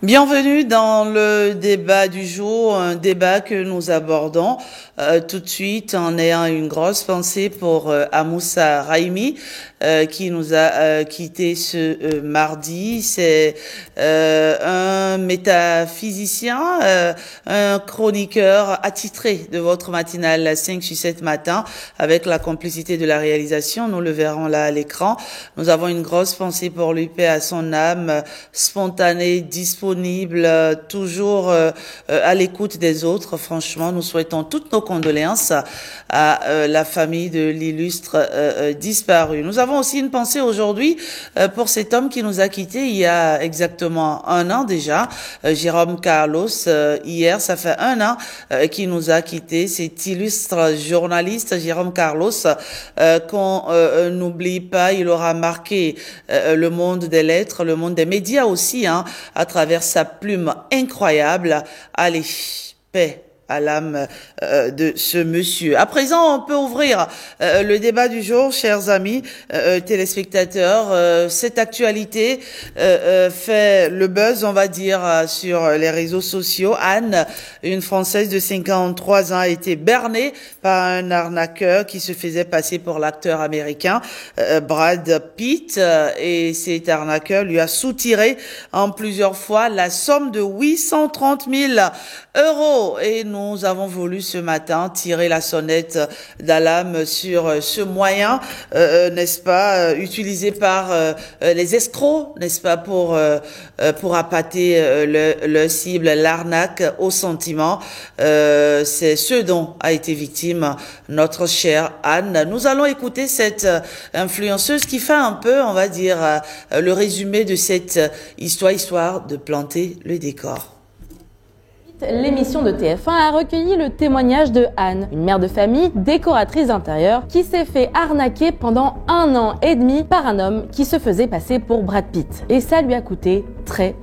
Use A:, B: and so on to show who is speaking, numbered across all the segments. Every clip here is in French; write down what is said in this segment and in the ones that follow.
A: Bienvenue dans le débat du jour, un débat que nous abordons tout de suite en ayant une grosse pensée pour Amoussa Raimi qui nous a quitté ce mardi. C'est un métaphysicien, un chroniqueur attitré de votre matinale 5 sur 7 matin avec la complicité de la réalisation. Nous le verrons là à l'écran. Nous avons une grosse pensée pour lui, paix à son âme, spontanée, disponible, toujours à l'écoute des autres. Franchement, nous souhaitons toutes nos condoléances à la famille de l'illustre disparu. Nous avons aussi une pensée aujourd'hui pour cet homme qui nous a quittés il y a exactement un an déjà, Jérôme Carlos. Hier, ça fait un an qu'il nous a quittés, cet illustre journaliste Jérôme Carlos qu'on n'oublie pas. Il aura marqué le monde des lettres, le monde des médias aussi, à travers sa plume incroyable. Allez, paix à l'âme de ce monsieur. À présent, on peut ouvrir le débat du jour, chers amis téléspectateurs. Cette actualité fait le buzz, on va dire, sur les réseaux sociaux. Anne, une Française de 53 ans, a été bernée par un arnaqueur qui se faisait passer pour l'acteur américain Brad Pitt, et cet arnaqueur lui a soutiré en plusieurs fois la somme de 830 000 euros. Et nous avons voulu ce matin tirer la sonnette d'alarme sur ce moyen, n'est-ce pas, utilisé par les escrocs, n'est-ce pas, pour appâter le cible, l'arnaque au sentiment. C'est ce dont a été victime notre chère Anne. Nous allons écouter cette influenceuse qui fait un peu, on va dire, le résumé de cette histoire de planter le décor.
B: L'émission de TF1 a recueilli le témoignage de Anne, une mère de famille, décoratrice d'intérieur, qui s'est fait arnaquer pendant 1 an et demi par un homme qui se faisait passer pour Brad Pitt. Et ça lui a coûté très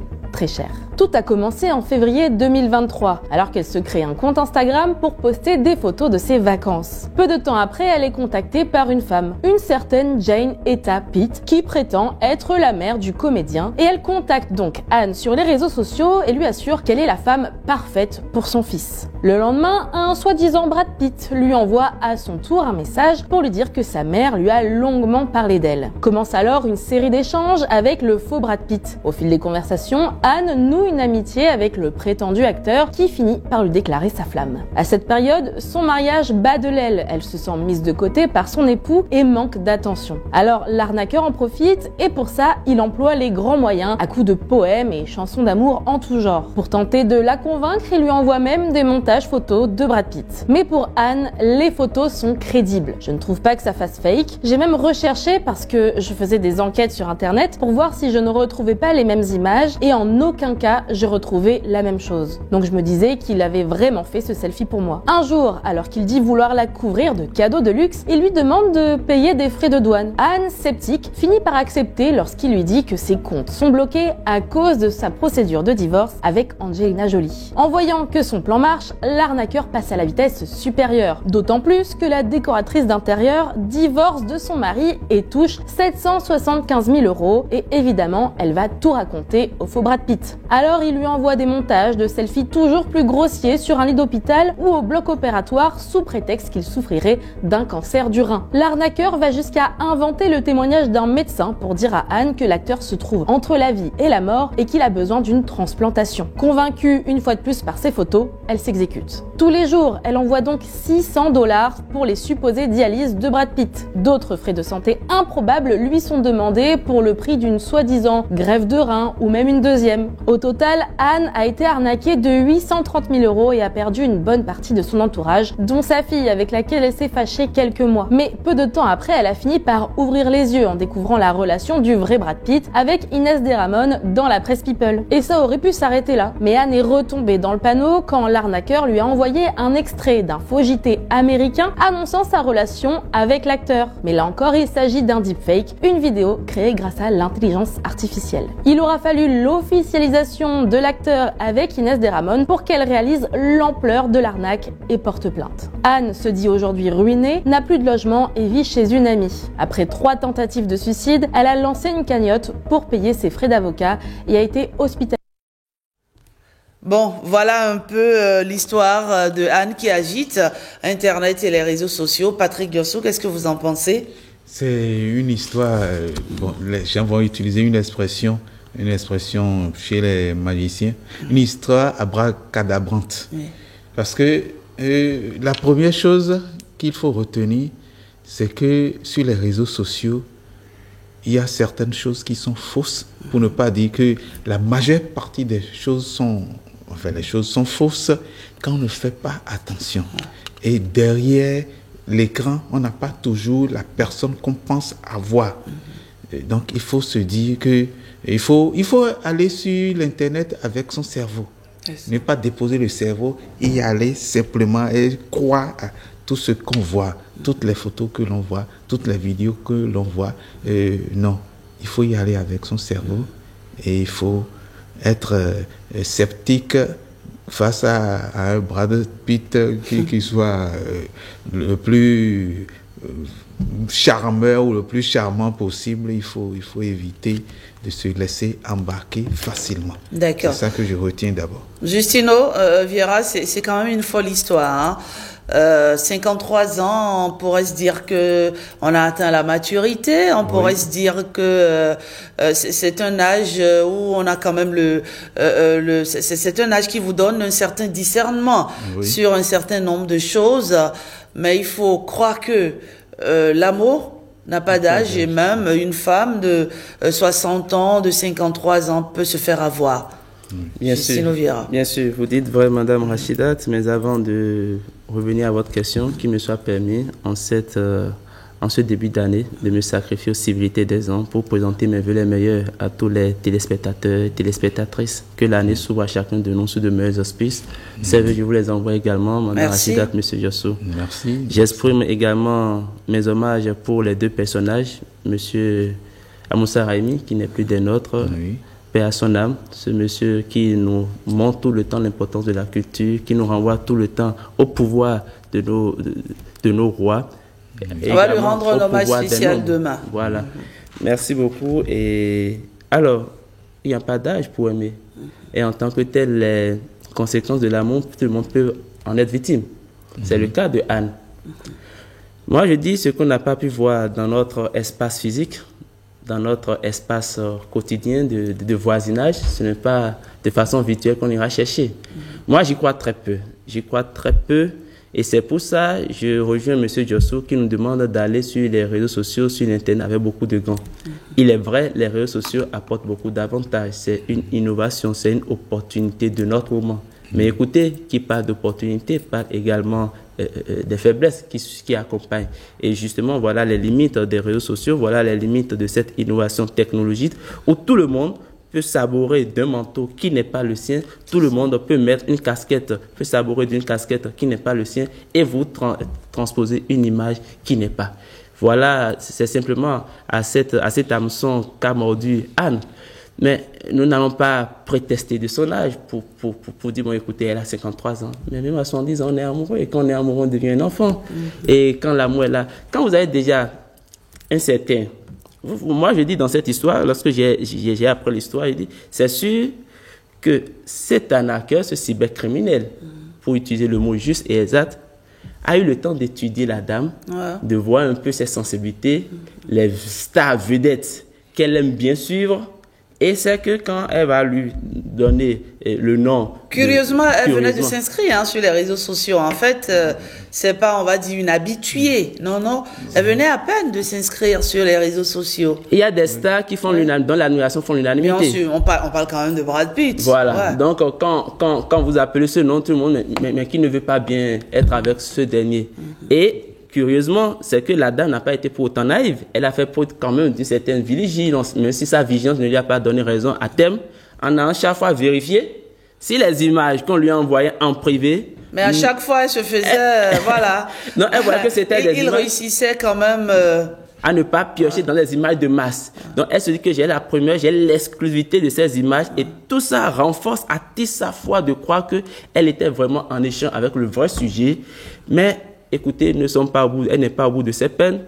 B: cher. Tout a commencé en février 2023, alors qu'elle se crée un compte Instagram pour poster des photos de ses vacances. Peu de temps après, elle est contactée par une femme, une certaine Jane Etta Pitt, qui prétend être la mère du comédien, et elle contacte donc Anne sur les réseaux sociaux et lui assure qu'elle est la femme parfaite pour son fils. Le lendemain, un soi-disant Brad Pitt lui envoie à son tour un message pour lui dire que sa mère lui a longuement parlé d'elle. Commence alors une série d'échanges avec le faux Brad Pitt. Au fil des conversations, Anne noue une amitié avec le prétendu acteur qui finit par lui déclarer sa flamme. À cette période, son mariage bat de l'aile. Elle se sent mise de côté par son époux et manque d'attention. Alors l'arnaqueur en profite et pour ça, il emploie les grands moyens à coups de poèmes et chansons d'amour en tout genre. Pour tenter de la convaincre, il lui envoie même des montages photos de Brad Pitt. Mais pour Anne, les photos sont crédibles. Je ne trouve pas que ça fasse fake. J'ai même recherché parce que je faisais des enquêtes sur internet pour voir si je ne retrouvais pas les mêmes images et en aucun cas je retrouvais la même chose. Donc je me disais qu'il avait vraiment fait ce selfie pour moi. Un jour, alors qu'il dit vouloir la couvrir de cadeaux de luxe, il lui demande de payer des frais de douane. Anne, sceptique, finit par accepter lorsqu'il lui dit que ses comptes sont bloqués à cause de sa procédure de divorce avec Angelina Jolie. En voyant que son plan marche, l'arnaqueur passe à la vitesse supérieure. D'autant plus que la décoratrice d'intérieur divorce de son mari et touche 775 000 euros et évidemment, elle va tout raconter au faux Brad Pitt. Alors il lui envoie des montages de selfies toujours plus grossiers sur un lit d'hôpital ou au bloc opératoire sous prétexte qu'il souffrirait d'un cancer du rein. L'arnaqueur va jusqu'à inventer le témoignage d'un médecin pour dire à Anne que l'acteur se trouve entre la vie et la mort et qu'il a besoin d'une transplantation. Convaincue une fois de plus par ses photos, elle s'exécute. Tous les jours, elle envoie donc 600 $ pour les supposées dialyses de Brad Pitt. D'autres frais de santé improbables lui sont demandés pour le prix d'une soi-disant greffe de rein ou même une deuxième. Au total, Anne a été arnaquée de 830 000 euros et a perdu une bonne partie de son entourage, dont sa fille avec laquelle elle s'est fâchée quelques mois. Mais peu de temps après, elle a fini par ouvrir les yeux en découvrant la relation du vrai Brad Pitt avec Inès Deramon dans la presse People. Et ça aurait pu s'arrêter là. Mais Anne est retombée dans le panneau quand l'arnaqueur lui a envoyé un extrait d'un faux JT américain annonçant sa relation avec l'acteur. Mais là encore, il s'agit d'un deepfake, une vidéo créée grâce à l'intelligence artificielle. Il aura fallu l'officialisation de l'acteur avec Inès Deramon pour qu'elle réalise l'ampleur de l'arnaque et porte plainte. Anne se dit aujourd'hui ruinée, n'a plus de logement et vit chez une amie. Après 3 tentatives de suicide, elle a lancé une cagnotte pour payer ses frais d'avocat et a été hospitalisée.
A: Bon, voilà un peu l'histoire de Anne qui agite Internet et les réseaux sociaux. Patrick Diosso, qu'est-ce que vous en pensez?
C: C'est une histoire, bon, les gens vont utiliser une expression chez les magiciens, une histoire abracadabrante. Oui. Parce que la première chose qu'il faut retenir, c'est que sur les réseaux sociaux, il y a certaines choses qui sont fausses, pour ne pas dire que la majeure partie des choses sont, les choses sont fausses quand on ne fait pas attention. Et derrière l'écran, on n'a pas toujours la personne qu'on pense avoir. Donc, il faut se dire que il faut aller sur l'Internet avec son cerveau. Ne pas déposer le cerveau et y aller simplement et croire à tout ce qu'on voit, toutes les photos que l'on voit, toutes les vidéos que l'on voit. Non, il faut y aller avec son cerveau et il faut être sceptique face à un Brad Pitt qui soit le plus charmeur ou le plus charmant possible. Il faut éviter de se laisser embarquer facilement.
A: D'accord.
C: C'est ça que je retiens d'abord.
A: Justino Vieira, c'est quand même une folle histoire, hein. 53 ans, on pourrait se dire que on a atteint la maturité, on pourrait se dire que c'est un âge où on a quand même c'est un âge qui vous donne un certain discernement sur un certain nombre de choses, mais il faut croire que l'amour n'a pas d'âge et même une femme de 60 ans, de 53 ans peut se faire avoir.
D: Bien sûr, vous dites vrai, Madame Rachidat, mais avant de revenir à votre question, qu'il me soit permis, en ce début d'année, de me sacrifier aux civilités des hommes pour présenter mes vœux les meilleurs à tous les téléspectateurs et téléspectatrices. Que l'année s'ouvre à chacun de nous sous de meilleurs auspices. Ces vœux, je vous les envoie également, Madame Rachidat, Monsieur Diosso.
C: Merci.
D: J'exprime également mes hommages pour les deux personnages, Monsieur Amoussa Raimi, qui n'est plus des nôtres.
C: Oui.
D: Paix à son âme, ce monsieur qui nous montre tout le temps l'importance de la culture, qui nous renvoie tout le temps au pouvoir de nos rois.
A: On va lui rendre un hommage spécial demain.
D: Voilà. Merci beaucoup. Et alors, il n'y a pas d'âge pour aimer. Et en tant que tel, les conséquences de l'amour, tout le monde peut en être victime. C'est le cas de Anne. Moi, je dis ce qu'on n'a pas pu voir dans notre espace physique, dans notre espace quotidien de voisinage, ce n'est pas de façon virtuelle qu'on ira chercher. Moi, j'y crois très peu. J'y crois très peu. Et c'est pour ça que je rejoins M. Diosso qui nous demande d'aller sur les réseaux sociaux, sur l'Internet avec beaucoup de gants. Il est vrai, les réseaux sociaux apportent beaucoup d'avantages. C'est une innovation, c'est une opportunité de notre moment. Mais écoutez, qui parle d'opportunité parle également des faiblesses qui accompagnent. Et justement, voilà les limites des réseaux sociaux, voilà les limites de cette innovation technologique où tout le monde peut s'abourer d'un manteau qui n'est pas le sien, tout le monde peut mettre une casquette, peut s'abourer d'une casquette qui n'est pas le sien et vous transposer une image qui n'est pas. Voilà, c'est simplement à cet hameçon qu'a mordu Anne. Mais nous n'allons pas prétester de son âge pour dire, bon, écoutez, elle a 53 ans. Mais même à 70 ans, on est amoureux. Et quand on est amoureux, on devient un enfant. Et quand l'amour est là, quand vous avez déjà un certain... Moi, je dis dans cette histoire, lorsque j'ai appris l'histoire, je dis, c'est sûr que cet arnaqueur, ce cybercriminel, pour utiliser le mot juste et exact, a eu le temps d'étudier la dame, de voir un peu ses sensibilités, les stars vedettes qu'elle aime bien suivre. Et c'est que quand elle va lui donner le nom...
A: Curieusement, elle venait de s'inscrire sur les réseaux sociaux. En fait, c'est pas, on va dire, une habituée. Non, non. Elle venait à peine de s'inscrire sur les réseaux sociaux.
D: Il y a des stars qui font dans l'admiration font l'unanimité.
A: Bien sûr, on parle quand même de Brad Pitt.
D: Voilà. Ouais. Donc, quand vous appelez ce nom, tout le monde, mais qui ne veut pas bien être avec ce dernier. Et... curieusement, c'est que la dame n'a pas été pour autant naïve. Elle a fait preuve quand même d'une certaine vigilance, même si sa vigilance ne lui a pas donné raison à terme, en allant chaque fois vérifier si les images qu'on lui a envoyées en privé...
A: Mais à chaque fois, elle se faisait... voilà.
D: Non, elle voyait que c'était des images...
A: Il réussissait quand même...
D: à ne pas piocher dans les images de masse. Donc, elle se dit que j'ai la première, j'ai l'exclusivité de ces images et tout ça renforce, attise sa foi de croire qu'elle était vraiment en échange avec le vrai sujet. Mais... écoutez, elle n'est pas au bout de ses peines.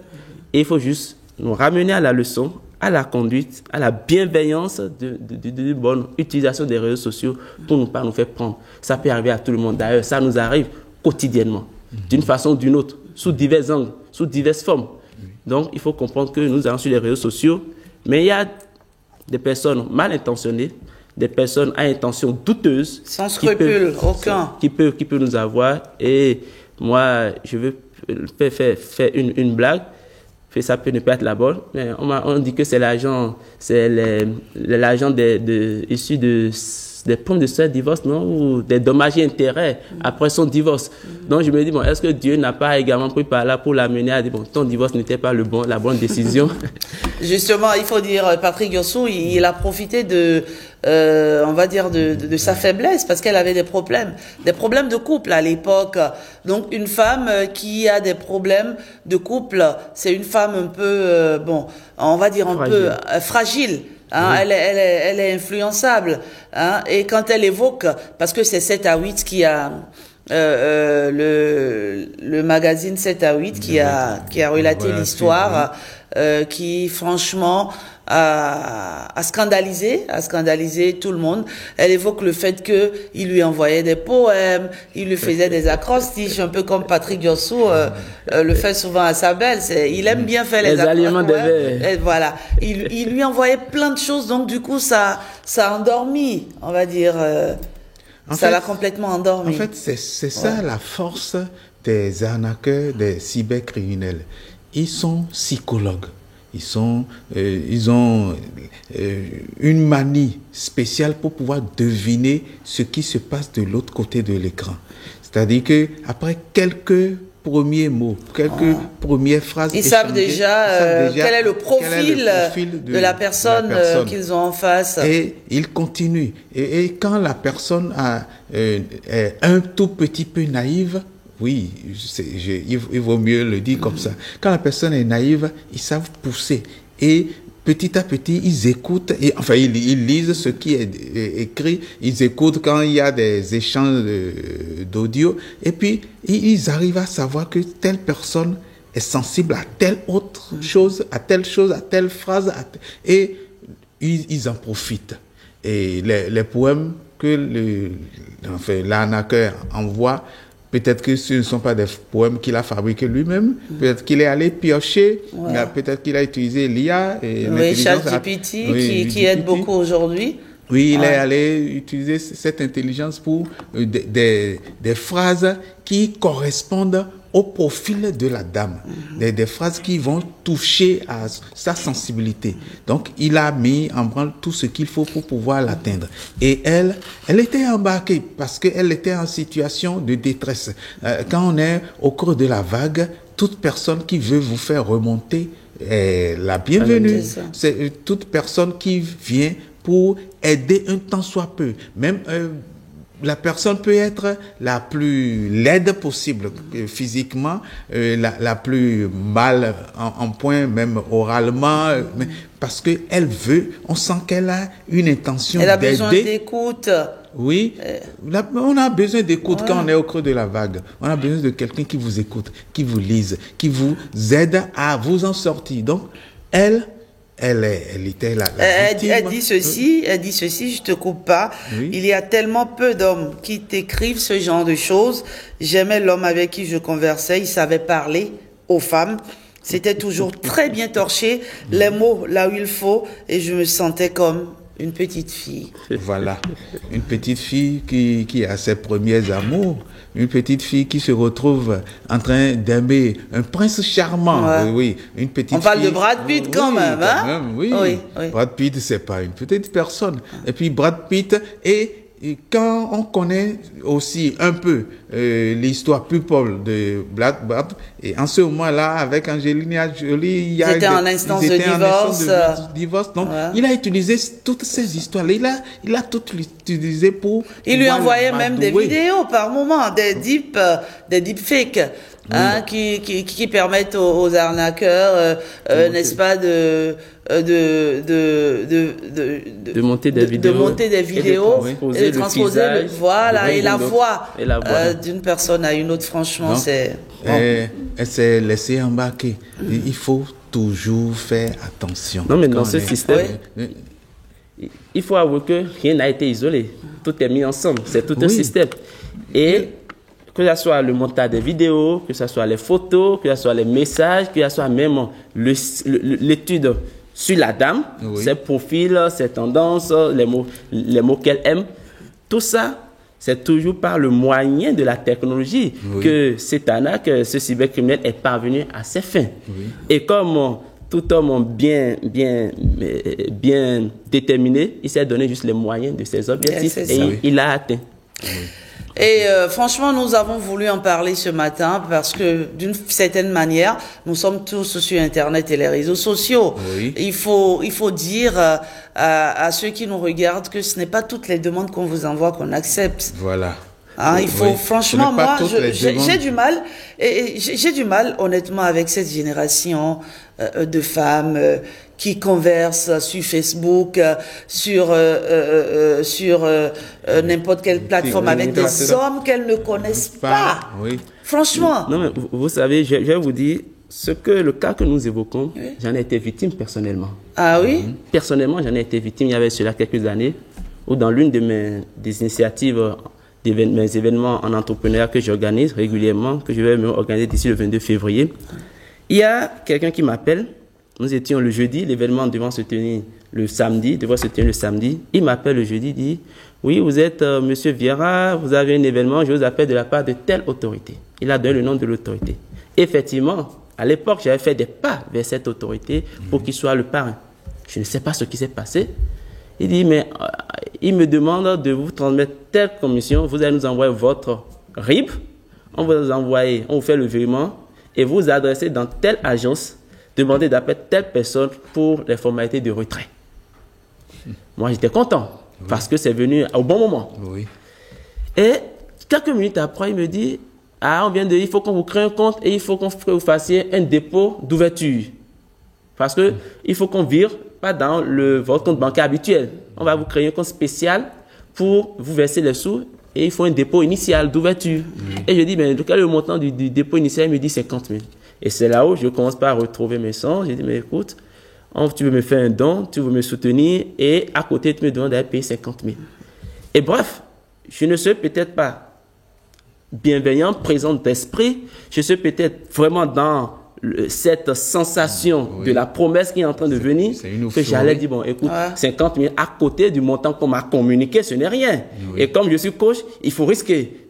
D: Et il faut juste nous ramener à la leçon, à la conduite, à la bienveillance de bonne utilisation des réseaux sociaux pour ne pas nous faire prendre. Ça peut arriver à tout le monde. D'ailleurs, ça nous arrive quotidiennement, d'une façon ou d'une autre, sous divers angles, sous diverses formes. Donc, il faut comprendre que nous allons sur les réseaux sociaux, mais il y a des personnes mal intentionnées, des personnes à intention douteuse.
A: Sans scrupule, aucun.
D: Qui peut nous avoir. Et moi, je veux faire une blague. Ça peut ne pas être la bonne, mais on dit que c'est l'argent issu des primes de ce divorce, non, ou des dommages et intérêts après son divorce. Donc je me dis, bon, est-ce que Dieu n'a pas également pris par là pour l'amener à dire, bon, ton divorce n'était pas la bonne décision?
A: Justement, il faut dire, Patrick Yossou, il a profité on va dire, de sa faiblesse, parce qu'elle avait des problèmes de couple à l'époque. Donc, une femme qui a des problèmes de couple, c'est une femme un peu, on va dire un peu fragile. Hein, oui. Elle est influençable. Hein, et quand elle évoque, parce que c'est 7 à 8 qui a... le magazine 7 à 8 qui a relaté l'histoire, qui franchement a scandalisé tout le monde. Elle évoque le fait que il lui envoyait des poèmes, il lui faisait des acrostiches, un peu comme Patrick Yossou le fait souvent à sa belle. Il aime bien faire les acrostiches. Voilà. Il lui envoyait plein de choses, donc du coup ça a endormi, on va dire. Ça l'a complètement endormi.
C: En fait, c'est ça la force des arnaqueurs, des cybercriminels. Ils sont psychologues. Ils ont une manie spéciale pour pouvoir deviner ce qui se passe de l'autre côté de l'écran. C'est-à-dire que après quelques premiers mots, quelques premières phrases,
A: ils savent déjà quel est le profil de la personne qu'ils ont en face.
C: Et ils continuent. Et quand la personne est un tout petit peu naïve, oui, il vaut mieux le dire comme ça. Quand la personne est naïve, ils savent pousser. Et petit à petit, ils écoutent, ils lisent ce qui est écrit, ils écoutent quand il y a des échanges d'audio, et puis ils arrivent à savoir que telle personne est sensible à telle autre chose, à telle phrase, et ils en profitent. Et les poèmes que l'arnaqueur envoie, peut-être que ce ne sont pas des poèmes qu'il a fabriqués lui-même. Peut-être qu'il est allé piocher. Peut-être qu'il a utilisé l'IA.
A: Oui, ChatGPT, qui aide beaucoup aujourd'hui.
C: Oui, il est allé utiliser cette intelligence pour des phrases qui correspondent au profil de la dame. Des phrases qui vont toucher à sa sensibilité. Donc, il a mis en branle tout ce qu'il faut pour pouvoir l'atteindre. Et elle était embarquée parce qu'elle était en situation de détresse. Quand on est au creux de la vague, toute personne qui veut vous faire remonter est la bienvenue. C'est toute personne qui vient pour aider un tant soit peu. Même la personne peut être la plus laide possible physiquement, la plus mal en point, même oralement, mais parce que elle veut, on sent qu'elle a une intention d'aider.
A: Elle a besoin d'écoute.
C: Oui, on a besoin d'écoute quand on est au creux de la vague. On a besoin de quelqu'un qui vous écoute, qui vous lise, qui vous aide à vous en sortir. Donc, elle était la victime.
A: Elle dit ceci, je te coupe pas. Oui. Il y a tellement peu d'hommes qui t'écrivent ce genre de choses. J'aimais l'homme avec qui je conversais, il savait parler aux femmes. C'était toujours très bien torché, les mots là où il faut, et je me sentais comme une petite fille.
C: Voilà, une petite fille qui a ses premiers amours. Une petite fille qui se retrouve en train d'aimer un prince charmant. Oui, une petite
A: On parle de Brad Pitt quand même, hein?
C: Quand même, oui. Brad Pitt, c'est pas une petite personne. Et puis Brad Pitt, et quand on connaît aussi un peu l'histoire plus pauvre de Brad Pitt, et en ce moment-là, avec Angelina Jolie,
A: c'était en instance de
C: divorce. Donc, il a utilisé toutes ces histoires-là. Il a tout utilisé pour...
A: Il lui envoyait même des vidéos par moment, des deepfakes. Hein, qui permettent aux arnaqueurs, n'est-ce pas, de
D: monter des
A: vidéos, et de transposer et la voix d'une personne à une autre. Franchement,
C: donc,
A: c'est...
C: Elle s'est laissée embarquer. Il faut toujours faire attention.
D: Non, mais dans ce système, il faut avouer que rien n'a été isolé. Tout est mis ensemble. C'est tout un système. Et que ce soit le montage des vidéos, que ce soit les photos, que ce soit les messages, que ce soit même l'étude sur la dame, ses profils, ses tendances, les mots qu'elle aime, tout ça, c'est toujours par le moyen de la technologie que cette arnaque, ce cybercriminel est parvenu à ses fins. Et comme tout homme bien déterminé, il s'est donné juste les moyens de ses objectifs et il l'a atteint.
A: Et franchement, nous avons voulu en parler ce matin parce que d'une certaine manière, nous sommes tous sur Internet et les réseaux sociaux. Il faut dire à ceux qui nous regardent que ce n'est pas toutes les demandes qu'on vous envoie qu'on accepte.
C: Voilà.
A: Hein, il faut franchement, moi, j'ai du mal, et j'ai du mal honnêtement avec cette génération de femmes qui conversent sur Facebook, sur n'importe quelle plateforme avec des hommes qu'elles ne connaissent pas. Franchement.
D: Non, mais vous savez, je vais vous dire le cas que nous évoquons, j'en ai été victime personnellement.
A: Ah oui?
D: Personnellement, j'en ai été victime il y avait cela quelques années, où dans l'une des initiatives mes événements en entrepreneuriat que j'organise régulièrement, que je vais me organiser d'ici le 22 février. Il y a quelqu'un qui m'appelle. Nous étions le jeudi, l'événement devait se tenir le samedi. Il m'appelle le jeudi, dit « Oui, vous êtes Monsieur Vieira, vous avez un événement, je vous appelle de la part de telle autorité. » Il a donné le nom de l'autorité. Effectivement, à l'époque, j'avais fait des pas vers cette autorité pour qu'il soit le parrain. Je ne sais pas ce qui s'est passé. Il dit, mais il me demande de vous transmettre telle commission, vous allez nous envoyer votre RIB, on vous fait le virement et vous adressez dans telle agence, demandez d'appeler telle personne pour les formalités de retrait. Moi, j'étais content parce que c'est venu au bon moment. Et quelques minutes après, il me dit, il faut qu'on vous crée un compte et il faut qu'on vous fassiez un dépôt d'ouverture. Parce que il faut qu'on vire pas dans votre compte bancaire habituel. On va vous créer un compte spécial pour vous verser les sous et il faut un dépôt initial d'ouverture. Et je dis, mais quel est le montant du dépôt initial? Il me dit 50 000. Et c'est là où je commence par retrouver mes sens. J'ai dit, mais écoute, tu veux me faire un don, tu veux me soutenir et à côté, tu me demandes d'aller payer 50 000. Et bref, je ne suis peut-être pas bienveillant, présent d'esprit. Je suis peut-être vraiment dans cette sensation de la promesse qui est en train de venir, que j'allais dire, bon, écoute, 50 000 à côté du montant qu'on m'a communiqué, ce n'est rien. Et comme je suis coach, il faut risquer.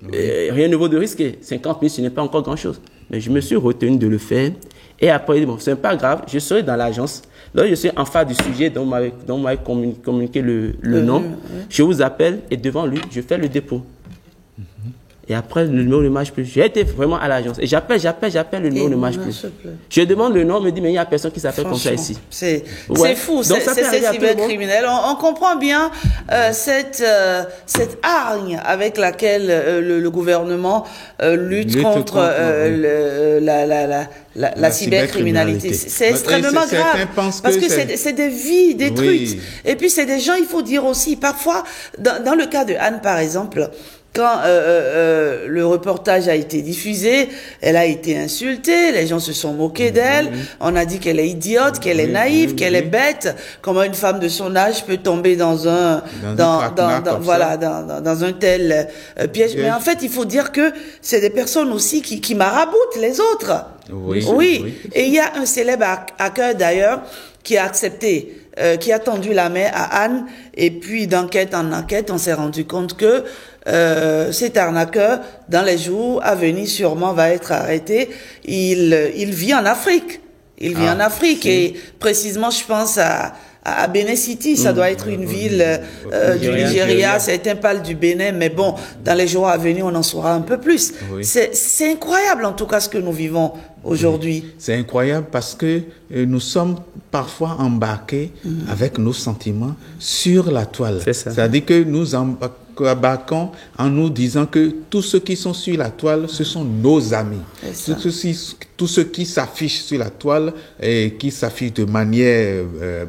D: Rien ne vaut de risquer. 50 000, ce n'est pas encore grand-chose. Mais je me suis retenu de le faire. Et après, bon, ce n'est pas grave, je serai dans l'agence. Là, je suis en face du sujet dont vous m'avez communiqué le nom. Je vous appelle et devant lui, je fais le dépôt. Et après, le numéro ne marche plus. J'ai été vraiment à l'agence. Et j'appelle, le numéro ne marche plus. Je demande le nom, on me dit, mais il n'y a personne qui s'appelle comme ça ici.
A: C'est fou, c'est cybercriminel. On comprend bien cette hargne avec laquelle le gouvernement lutte contre la cybercriminalité. C'est extrêmement grave. Parce que c'est des vies détruites. Et puis, c'est des gens, il faut dire aussi, parfois, dans le cas de Anne, par exemple, quand le reportage a été diffusé, elle a été insultée, les gens se sont moqués d'elle, on a dit qu'elle est idiote, qu'elle est naïve, qu'elle est bête, comment une femme de son âge peut tomber dans un tel piège. Mais en fait, il faut dire que c'est des personnes aussi qui maraboutent les autres. Et il y a un célèbre hacker d'ailleurs qui a accepté, qui a tendu la main à Anne, et puis d'enquête en enquête, on s'est rendu compte que cet arnaqueur, dans les jours à venir, sûrement va être arrêté. Il vit en Afrique. En Afrique. Et précisément, je pense à Benin City, ça doit être une ville du Nigeria, certains parlent du Bénin, mais bon, dans les jours à venir, on en saura un peu plus. C'est incroyable en tout cas ce que nous vivons aujourd'hui.
C: C'est incroyable parce que nous sommes parfois embarqués avec nos sentiments sur la toile. C'est-à-dire que nous embarquons en nous disant que tous ceux qui sont sur la toile, ce sont nos amis. Tous ceux qui s'affichent sur la toile et qui s'affichent de manière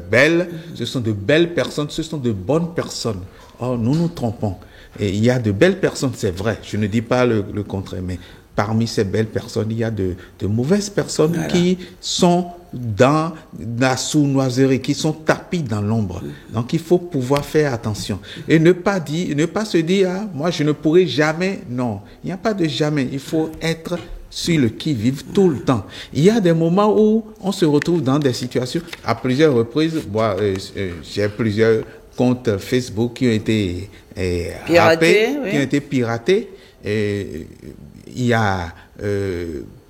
C: belle, ce sont de belles personnes, ce sont de bonnes personnes. Or, nous nous trompons. Et il y a de belles personnes, c'est vrai, je ne dis pas le contraire, mais parmi ces belles personnes, il y a de mauvaises personnes qui sont dans la sournoiserie, qui sont tapis dans l'ombre. Donc, il faut pouvoir faire attention. Et ne pas se dire, ah, moi, je ne pourrai jamais. Non, il n'y a pas de jamais. Il faut être sur le qui-vive tout le temps. Il y a des moments où on se retrouve dans des situations, à plusieurs reprises, moi, j'ai plusieurs comptes Facebook qui ont été
A: piratés,
C: qui ont été piratés. Il y a,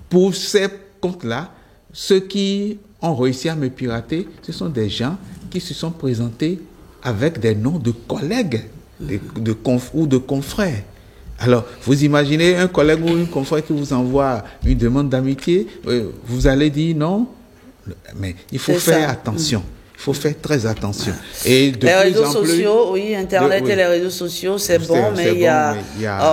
C: pour ces comptes-là, ceux qui ont réussi à me pirater, ce sont des gens qui se sont présentés avec des noms de collègues ou de confrères. Alors, vous imaginez un collègue ou une confrère qui vous envoie une demande d'amitié, vous allez dire non, mais il faut faire attention. Il faut faire très attention. Et de
A: les
C: plus
A: réseaux
C: en plus,
A: sociaux, oui, Internet et les réseaux sociaux, c'est bon, mais il y a,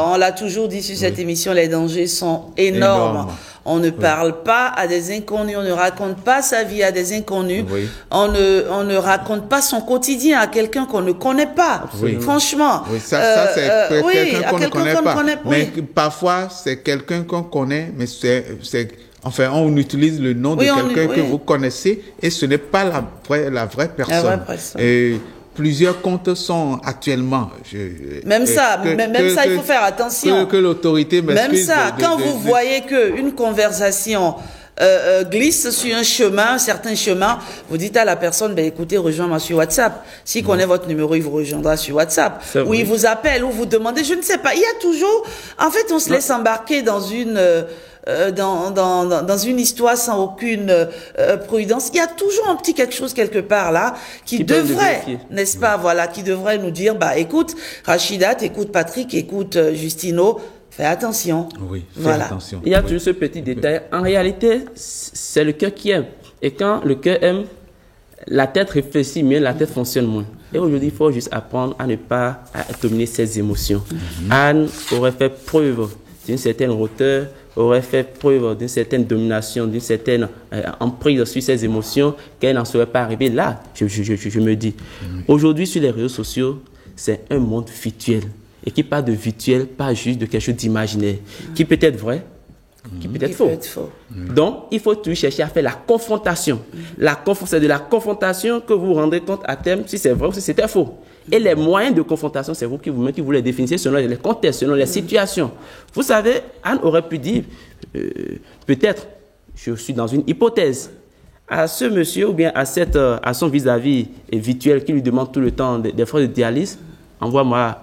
A: on l'a toujours dit sur cette émission, les dangers sont énormes. On ne parle pas à des inconnus, on ne raconte pas sa vie à des inconnus, on ne raconte pas son quotidien à quelqu'un qu'on ne connaît pas. Franchement.
C: Oui, ça c'est quelqu'un qu'on ne connaît pas. Mais parfois, c'est quelqu'un qu'on connaît, mais enfin, on utilise le nom de quelqu'un que vous connaissez et ce n'est pas la vraie personne. Et plusieurs comptes sont actuellement...
A: Même ça, il faut faire attention.
C: Que l'autorité m'excuse.
A: Même ça, quand vous voyez qu'une conversation glisse sur un certain chemin, vous dites à la personne, ben écoutez, rejoins-moi sur WhatsApp. S'il connaît votre numéro, il vous rejoindra sur WhatsApp. Ou il vous appelle, ou vous demandez, je ne sais pas. Il y a toujours... En fait, on se laisse embarquer dans une... dans une histoire sans aucune prudence, il y a toujours un petit quelque chose quelque part là qui devrait, n'est-ce pas, voilà, qui devrait nous dire, bah écoute Rachida, écoute Patrick, écoute Justino, fais attention.
C: Oui, fais attention.
D: Il y a toujours ce petit détail. En réalité, c'est le cœur qui aime. Et quand le cœur aime, la tête réfléchit mieux, la tête fonctionne moins. Et aujourd'hui, il faut juste apprendre à ne pas dominer ses émotions. Anne aurait fait preuve d'une certaine hauteur, aurait fait preuve d'une certaine domination, d'une certaine emprise sur ses émotions, qu'elle n'en serait pas arrivée là, je me dis. Aujourd'hui, sur les réseaux sociaux, c'est un monde virtuel. Et qui parle de virtuel, pas juste de quelque chose d'imaginaire, qui peut être vrai, qui peut être faux. Donc, il faut toujours chercher à faire la confrontation. C'est de la confrontation que vous vous rendrez compte à terme si c'est vrai ou si c'était faux. Et les moyens de confrontation, c'est vous qui vous les définissez selon les contextes, selon les situations. Vous savez, Anne aurait pu dire, peut-être, je suis dans une hypothèse, à ce monsieur ou bien à son vis-à-vis virtuel qui lui demande tout le temps des frais de dialyse, envoie-moi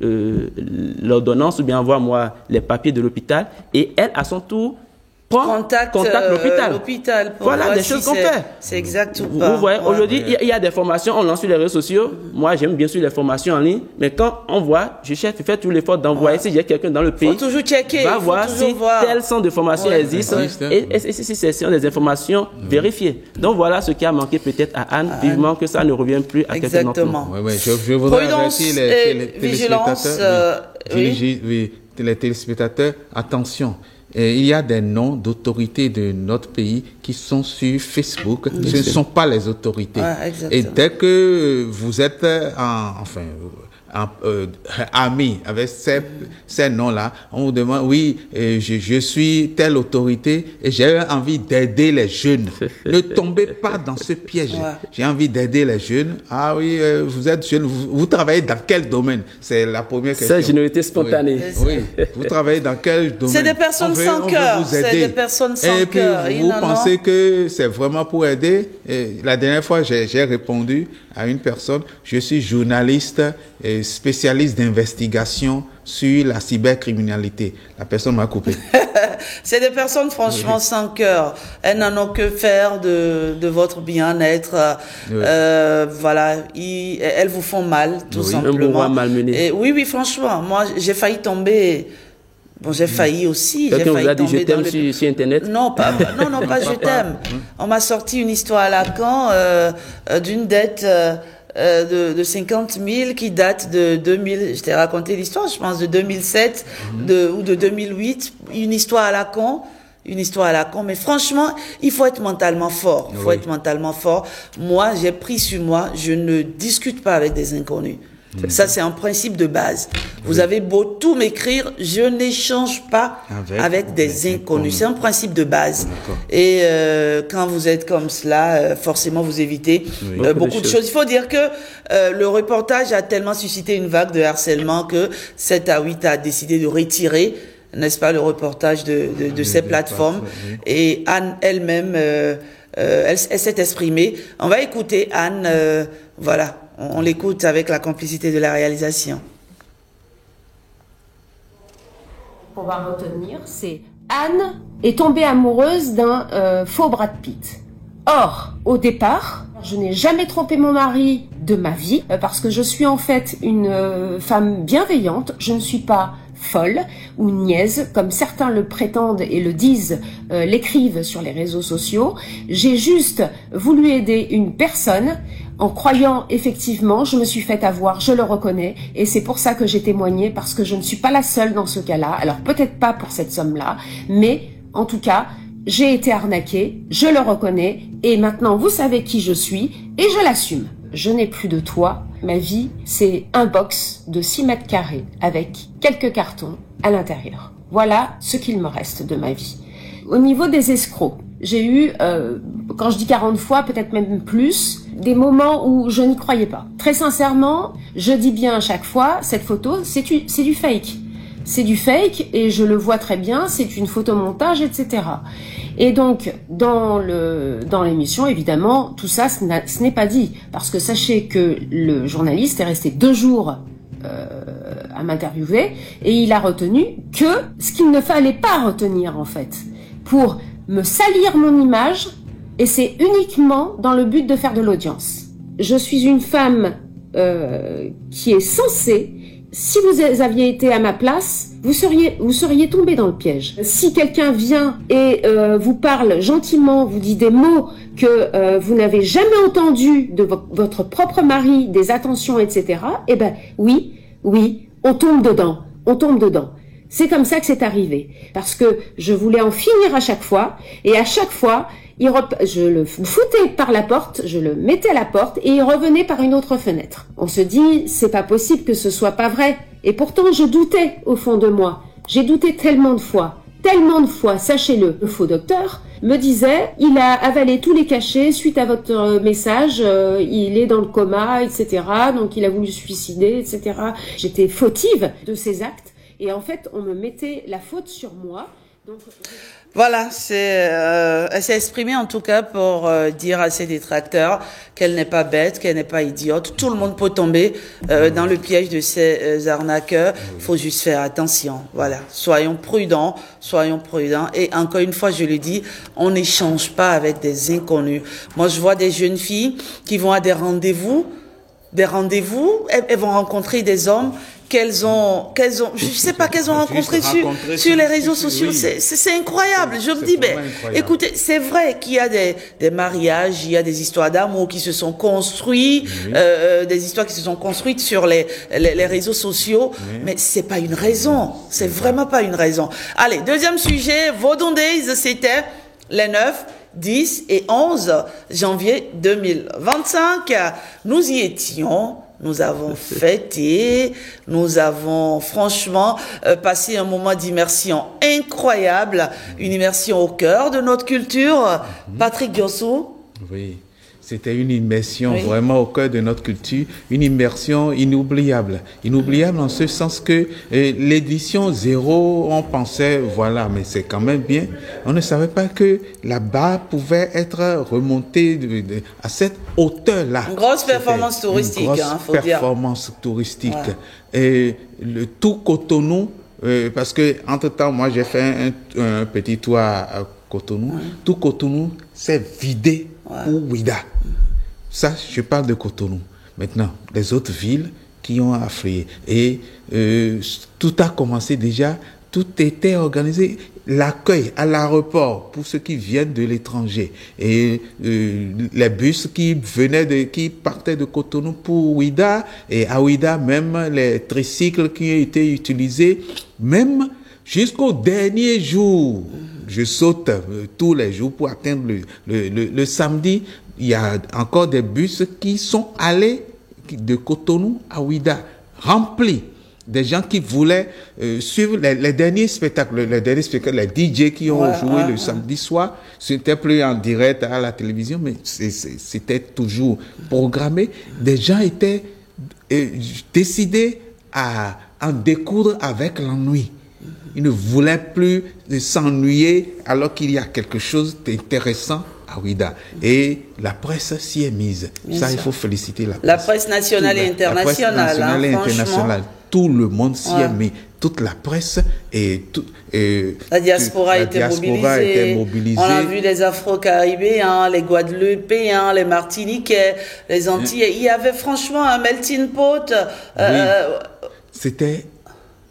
D: l'ordonnance ou bien envoie-moi les papiers de l'hôpital, et elle, à son tour, contacte
A: l'hôpital.
D: Voilà des choses qu'on fait.
A: C'est exact ou
D: pas. Vous voyez, aujourd'hui, il y a des formations, on lance sur les réseaux sociaux. Moi, j'aime bien sûr les formations en ligne, mais quand on voit, je fais tout l'effort d'envoyer si j'ai quelqu'un dans le pays.
A: Faut toujours checker.
D: Va voir si tel centre de formation existe et si ce sont des informations vérifiées. Donc voilà ce qui a manqué peut-être à Anne. Vivement que ça ne revienne plus à quelqu'un d'autre.
A: Exactement.
C: Je voudrais avertir les téléspectateurs, attention. Et il y a des noms d'autorités de notre pays qui sont sur Facebook. Ce ne sont pas les autorités. Et dès que vous êtes amis avec ces noms-là, on vous demande, oui, je suis telle autorité et j'ai envie d'aider les jeunes. Ne tombez pas dans ce piège. J'ai envie d'aider les jeunes. Ah oui, vous êtes jeune, vous travaillez dans quel domaine? C'est la première question.
D: C'est générosité spontanée.
C: Oui. Vous travaillez dans quel domaine?
A: C'est des personnes sans cœur. C'est des personnes sans cœur.
C: Et puis, vous pensez que c'est vraiment pour aider? Et la dernière fois, j'ai répondu à une personne, je suis journaliste et spécialiste d'investigation sur la cybercriminalité. La personne m'a coupé.
A: C'est des personnes franchement sans cœur. Elles n'en ont que faire de votre bien-être. Voilà, elles vous font mal, tout simplement.
D: Un malmené.
A: Et oui, franchement, moi j'ai failli tomber. Bon, j'ai failli aussi.
D: Quelqu'un vous a dit je t'aime sur Internet?
A: Non, pas je t'aime. On m'a sorti une histoire à Lacan d'une dette de 50 000 qui date de 2000. Je t'ai raconté l'histoire, je pense, de 2007 ou de 2008. Une histoire à Lacan. Mais franchement, il faut être mentalement fort. Moi, j'ai pris sur moi, je ne discute pas avec des inconnus. Ça, c'est un principe de base. Vous avez beau tout m'écrire, je n'échange pas avec des inconnus. C'est un principe de base. Et quand vous êtes comme cela, forcément, vous évitez beaucoup de choses. Il faut dire que le reportage a tellement suscité une vague de harcèlement que 7 à 8 a décidé de retirer, n'est-ce pas, le reportage de ces plateformes. Et Anne elle-même, elle s'est exprimée. On va écouter Anne, voilà. On l'écoute avec la complicité de la réalisation.
E: On va retenir, c'est Anne est tombée amoureuse d'un faux Brad Pitt. Or, au départ, je n'ai jamais trompé mon mari de ma vie parce que je suis en fait une femme bienveillante. Je ne suis pas folle ou niaise, comme certains le prétendent et le disent, l'écrivent sur les réseaux sociaux. J'ai juste voulu aider une personne en croyant effectivement, je me suis fait avoir, je le reconnais, et c'est pour ça que j'ai témoigné, parce que je ne suis pas la seule dans ce cas-là. Alors peut-être pas pour cette somme-là, mais en tout cas, j'ai été arnaquée, je le reconnais, et maintenant vous savez qui je suis, et je l'assume. Je n'ai plus de toit. Ma vie, c'est un box de 6 mètres carrés avec quelques cartons à l'intérieur. Voilà ce qu'il me reste de ma vie. Au niveau des escrocs, j'ai eu, quand je dis 40 fois, peut-être même plus, des moments où je n'y croyais pas. Très sincèrement, je dis bien à chaque fois, cette photo, c'est du fake. C'est du fake et je le vois très bien, c'est une photomontage, etc. Et donc, dans l'émission, évidemment, tout ça, ce n'est pas dit. Parce que sachez que le journaliste est resté 2 jours à m'interviewer et il a retenu que ce qu'il ne fallait pas retenir, en fait, pour me salir mon image, et c'est uniquement dans le but de faire de l'audience. Je suis une femme qui est censée, si vous aviez été à ma place, vous seriez tombé dans le piège. Si quelqu'un vient et vous parle gentiment, vous dit des mots que vous n'avez jamais entendus de votre propre mari, des attentions, etc., eh ben oui, on tombe dedans. C'est comme ça que c'est arrivé. Parce que je voulais en finir à chaque fois, et à chaque fois, je le foutais par la porte, je le mettais à la porte, et il revenait par une autre fenêtre. On se dit, c'est pas possible que ce soit pas vrai. Et pourtant, je doutais au fond de moi. J'ai douté tellement de fois, sachez-le. Le faux docteur me disait, il a avalé tous les cachets suite à votre message, il est dans le coma, etc. Donc il a voulu se suicider, etc. J'étais fautive de ces actes. Et en fait, on me mettait la faute sur moi. Donc,
A: voilà, elle s'est exprimée en tout cas pour dire à ses détracteurs qu'elle n'est pas bête, qu'elle n'est pas idiote. Tout le monde peut tomber dans le piège de ces arnaqueurs. Il faut juste faire attention. Voilà, soyons prudents. Et encore une fois, je le dis, on n'échange pas avec des inconnus. Moi, je vois des jeunes filles qui vont à des rendez-vous. Elles vont rencontrer des hommes qu'elles ont rencontrés sur les réseaux sociaux. C'est incroyable. Je me dis, écoutez, c'est vrai qu'il y a des mariages, il y a des histoires d'amour qui se sont construits, des histoires qui se sont construites sur les réseaux sociaux, mais c'est pas une raison. C'est vraiment pas une raison. Allez, deuxième sujet, Vodun Days, c'était les 9, 10 et 11 janvier 2025. Nous y étions. Nous avons fêté, nous avons franchement passé un moment d'immersion incroyable, une immersion au cœur de notre culture. Patrick Diossou.
C: Oui, c'était une immersion vraiment au cœur de notre culture, une immersion inoubliable. Inoubliable en ce sens que l'édition 0, on pensait, voilà, mais c'est quand même bien. On ne savait pas que la barre pouvait être remontée à cette hauteur-là.
A: Une grosse performance touristique, faut dire.
C: Performance touristique. Et le tout Cotonou, parce que entre-temps, moi j'ai fait un petit tour à Cotonou. Tout Cotonou s'est vidé pour Ouidah. Ça, je parle de Cotonou. Maintenant, les autres villes qui ont afflué. Et tout a commencé déjà, tout était organisé. L'accueil à l'aéroport pour ceux qui viennent de l'étranger et les bus qui partaient de Cotonou pour Ouidah, et à Ouidah même les tricycles qui ont été utilisés, même jusqu'au dernier jour. Je saute tous les jours pour atteindre le samedi. Il y a encore des bus qui sont allés de Cotonou à Ouida, rempli. Des gens qui voulaient suivre les derniers spectacles, les DJ qui ont joué le samedi soir. C'était plus en direct à la télévision, mais c'était toujours programmé. Des gens étaient décidés à en découdre avec l'ennui. Ils ne voulaient plus s'ennuyer alors qu'il y a quelque chose d'intéressant à Ouida. Et la presse s'y est mise. Ça, il faut féliciter la presse.
A: La presse nationale et internationale.
C: La presse nationale et internationale. Tout le monde s'y est mis. Toute la presse et
A: la diaspora était mobilisée. On a vu les Afro-Caribéens, les Guadeloupéens, les Martiniquais, les Antillais. Il y avait franchement un melting pot.
C: C'était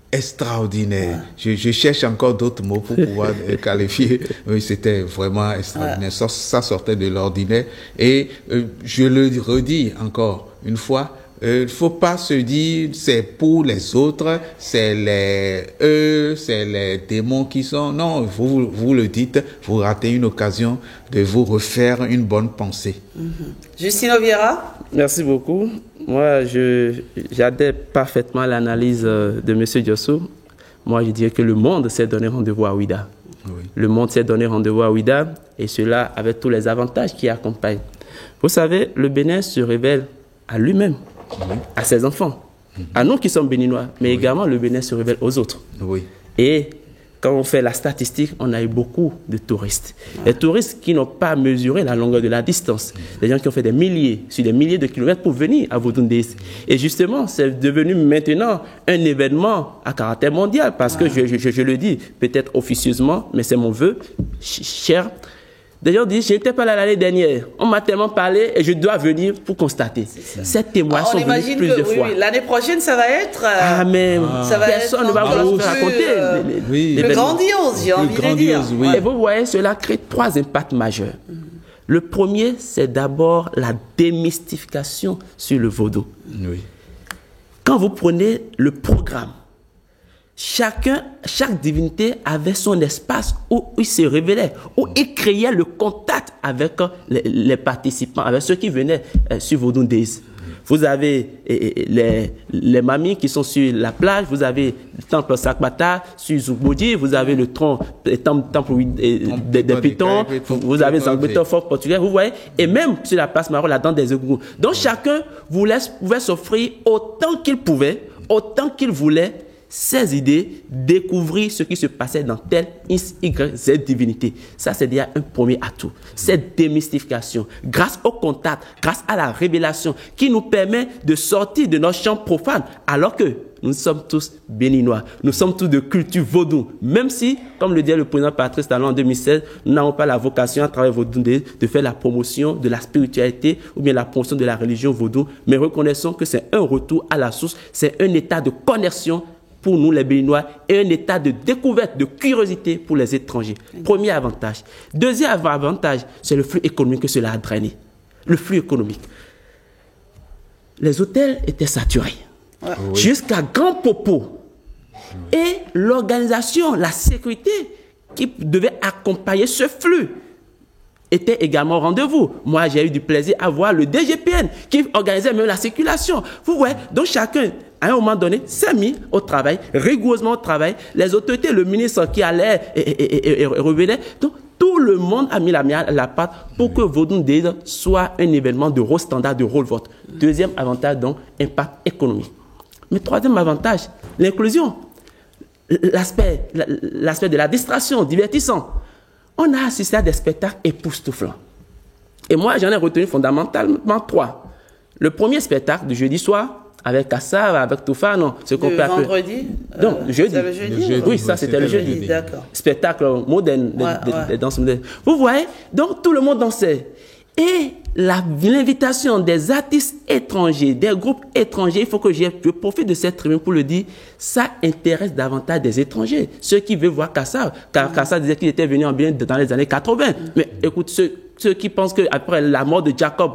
C: extraordinaire. Je cherche encore d'autres mots pour pouvoir qualifier. Oui, c'était vraiment extraordinaire. Ça sortait de l'ordinaire. Et je le redis encore une fois, il ne faut pas se dire c'est pour les autres, c'est les démons qui sont... Non, vous le dites, vous ratez une occasion de vous refaire une bonne pensée.
A: Justine Oviera?
D: Merci beaucoup. Moi, j'adhère parfaitement à l'analyse de M. Diosso. Moi, je dirais que le monde s'est donné rendez-vous à Ouida. Oui. Le monde s'est donné rendez-vous à Ouida, et cela avec tous les avantages qui accompagnent. Vous savez, le Bénin se révèle à lui-même, à ses enfants, à nous qui sommes béninois, mais également le Bénin se révèle aux autres. Oui. Et quand on fait la statistique, on a eu beaucoup de touristes. Les touristes qui n'ont pas mesuré la longueur de la distance. Des gens qui ont fait des milliers de kilomètres pour venir à Vodou-Ndéis. Et justement, c'est devenu maintenant un événement à caractère mondial, parce que je le dis peut-être officieusement, mais c'est mon vœu, cher. D'ailleurs, je n'étais pas là l'année dernière. On m'a tellement parlé et je dois venir pour constater. Ces témoins sont venus plus de fois.
A: L'année prochaine, ça va être...
D: personne ne va vouloir se faire raconter.
A: Le grandiose, j'ai envie de dire.
D: Et vous voyez, cela crée 3 impacts majeurs. Le premier, c'est d'abord la démystification sur le vaudou. Quand vous prenez le programme, chaque divinité avait son espace où il se révélait, où il créait le contact avec les participants, avec ceux qui venaient sur Vodou-Ndéis. Vous avez les mamies qui sont sur la plage, vous avez le temple Sakbata sur Zouboudi, vous avez le temple des Pitons, vous avez Zangbeto, Fort Portugais, vous voyez, et même sur la place Maro, la danse des Ogourous. Donc chacun pouvait s'offrir autant qu'il pouvait, autant qu'il voulait, ses idées, découvrir ce qui se passait dans telle X, Y, Z divinité. Ça, c'est déjà un premier atout. Cette démystification, grâce au contact, grâce à la révélation, qui nous permet de sortir de notre champ profane, alors que nous sommes tous béninois, nous sommes tous de culture vaudou, même si, comme le dit le président Patrice Talon en 2016, nous n'avons pas la vocation à travers vaudou de faire la promotion de la spiritualité ou bien la promotion de la religion vaudou, mais reconnaissons que c'est un retour à la source, c'est un état de connexion pour nous les Béninois et un état de découverte, de curiosité pour les étrangers. Premier avantage. Deuxième avantage, c'est le flux économique que cela a drainé. Le flux économique. Les hôtels étaient saturés. Jusqu'à Grand Popo. Et l'organisation, la sécurité qui devait accompagner ce flux était également au rendez-vous. Moi, j'ai eu du plaisir à voir le DGPN qui organisait même la circulation. Vous voyez, donc chacun, à un moment donné, s'est mis au travail, rigoureusement au travail. Les autorités, le ministre qui allait et revenait. Donc, tout le monde a mis la patte pour que Vodou-Ndéis soit un événement de haut standard, de rôle vote. Deuxième avantage, donc, impact économique. Mais troisième avantage, l'inclusion. L'aspect de la distraction, divertissant. On a assisté à des spectacles époustouflants. Et moi, j'en ai retenu fondamentalement 3. Le premier spectacle du jeudi soir, avec Kassav, avec Toufa, non, ce qu'on peut appeler...
A: vendredi
D: Non, jeudi.
A: Le jeudi.
D: Oui, ça, c'était le jeudi.
A: D'accord.
D: Spectacle moderne, des danses modernes. Vous voyez, donc tout le monde dansait. Et l'invitation des artistes étrangers, des groupes étrangers, il faut que je profite de cette tribune pour le dire, ça intéresse davantage des étrangers. Ceux qui veulent voir Kassav, car Kassav disait qu'il était venu en bien dans les années 80. Mais écoute, ceux qui pensent qu'après la mort de Jacob,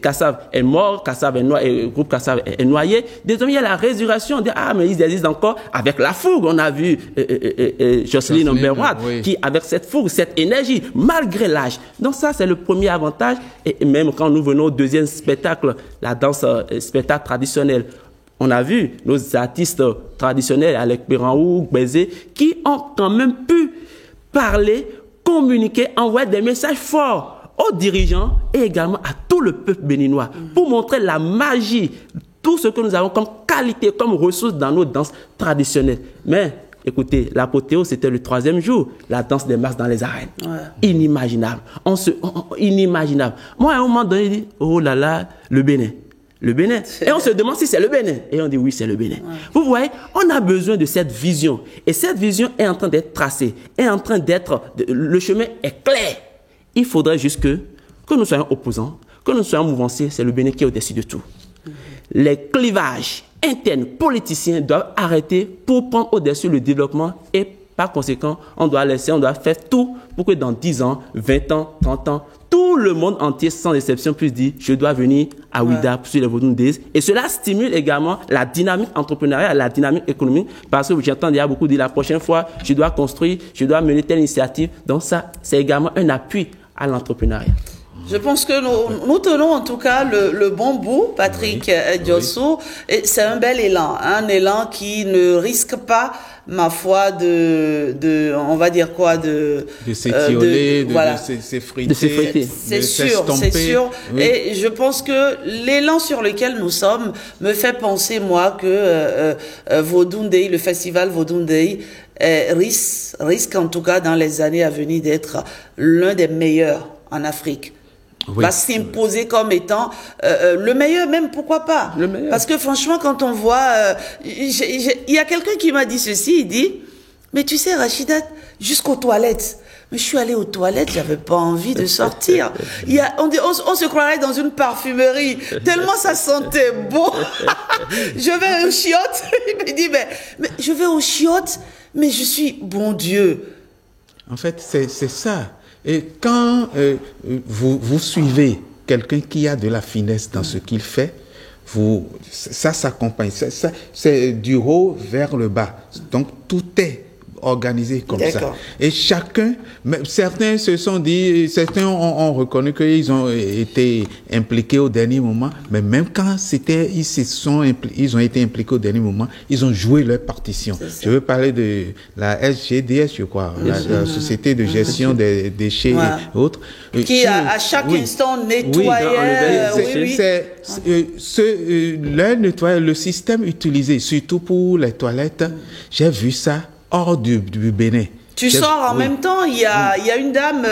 D: Kassav est mort, Kassav est noyé, le groupe Kassav est noyé. Désormais, il y a la résurrection. Mais ils existent encore avec la fougue. On a vu Jocelyne Omberwad qui, avec cette fougue, cette énergie, malgré l'âge. Donc ça, c'est le premier avantage. Et même quand nous venons au deuxième spectacle la danse spectacle traditionnel. On a vu nos artistes traditionnels, Alec Péranhou, Bézé, qui ont quand même pu parler, communiquer, envoyer des messages forts aux dirigeants et également à tout le peuple béninois pour montrer la magie, tout ce que nous avons comme qualité, comme ressources dans nos danses traditionnelles. Mais écoutez, l'apothéose, c'était le 3e jour, la danse des masses dans les arènes. Ouais. Inimaginable. Inimaginable. Moi, à un moment donné, je dis, oh là là, le Bénin. Le Bénin. Et on se demande si c'est le Bénin. Et on dit oui, c'est le Bénin. Ouais. Vous voyez, on a besoin de cette vision. Et cette vision est en train d'être tracée, est en train d'être... Le chemin est clair. Il faudrait juste que nous soyons opposants, que nous soyons mouvanciers. C'est le Bénin qui est au-dessus de tout. Les clivages internes politiciens doivent arrêter pour prendre au-dessus le développement et par conséquent, on doit faire tout pour que dans 10 ans, 20 ans, 30 ans, tout le monde entier, sans exception, puisse dire « je dois venir à Ouida pour suivre les Vodou Days ». Et cela stimule également la dynamique entrepreneuriale, la dynamique économique, parce que j'entends déjà beaucoup dire « la prochaine fois, je dois construire, je dois mener telle initiative ». Donc ça, c'est également un appui à l'entrepreneuriat.
A: Je pense que nous tenons en tout cas le bon bout, Patrick Diosso, et c'est un bel élan, un élan qui ne risque pas, ma foi, on va dire quoi, de
C: s'étioler, de s'effriter.
A: C'est sûr. Oui. Et je pense que l'élan sur lequel nous sommes me fait penser, moi, que Vodou Day, le festival Vodou Day, risque en tout cas dans les années à venir d'être l'un des meilleurs en Afrique. Va s'imposer comme étant le meilleur, même pourquoi pas. Le meilleur. Parce que franchement, quand on voit, il y a quelqu'un qui m'a dit ceci, il dit, mais tu sais Rachida, jusqu'aux toilettes. Mais je suis allée aux toilettes, j'avais pas envie de sortir. On se croirait dans une parfumerie, tellement ça sentait bon. Je vais aux chiottes, il me dit, mais je vais aux chiottes, mais je suis, bon Dieu.
C: En fait, c'est ça. Et quand vous suivez quelqu'un qui a de la finesse dans ce qu'il fait, ça s'accompagne. C'est du haut vers le bas. Donc, tout est organisé comme ça. Et chacun, certains se sont dit, certains ont reconnu qu'ils ont été impliqués au dernier moment, mais même quand ils ont été impliqués au dernier moment, ils ont joué leur partition. Je veux parler de la SGDS, je crois, la Société de gestion des déchets et autres.
A: Qui à chaque instant nettoyait.
C: Leur nettoyage, le système utilisé, surtout pour les toilettes, j'ai vu ça hors du Bénin.
A: Tu sors en même temps, il y a une dame